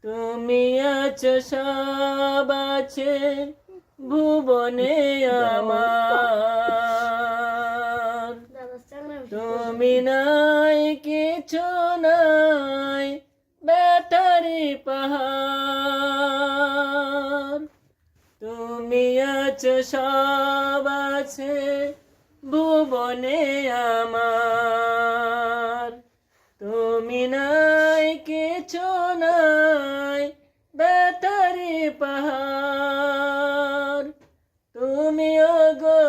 তুমি আছো সব আছে ভুবনে আমার, তুমি নাই কিছু নাই ব্যাটারি পাহাড়। তুমি আছো সব আছে ভুবনে আমার, তুমি নাই কিছু নাই ব্যাটারি পাহাড়। তুমি ওগো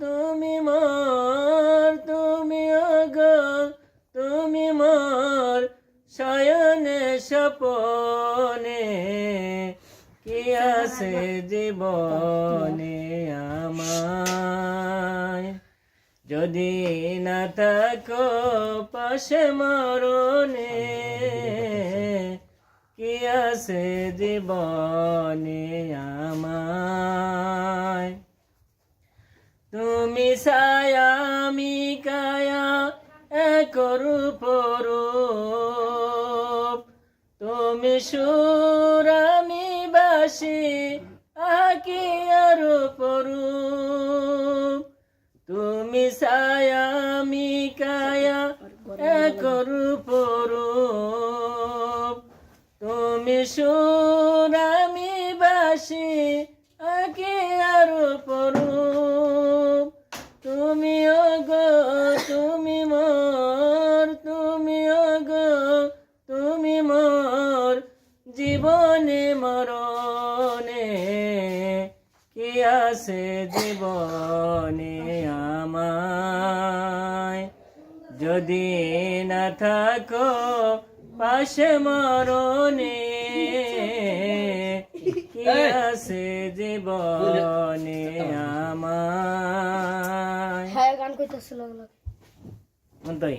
তুমি মোর, তুমি ওগো তুমি মোর শয়নে স্বপনে, কি আছে জীবনে আমায়। যদি না থাকো পাশে মরণে, কি আছে জীবনে আমায়। তুমি ছায়া আমি কায়া এক রূপ রূপ, তুমি সুর আমি বাসি আকি আর রূপ। তুমি ছায়া আমি কায়া এক রূপ রূপ, তুমি সুর আমি বাসি আকি আর রূপ। তুমি ওগো তুমি মোর, তুমি ওগো তুমি মোর জীবনে মরণে, কি আছে জীবনে আমায়। যদি না থাকো পাশে মরণে, কি আছে জীবনে আমায়। হ্যাঁ গান কইতেছিল কোনটাই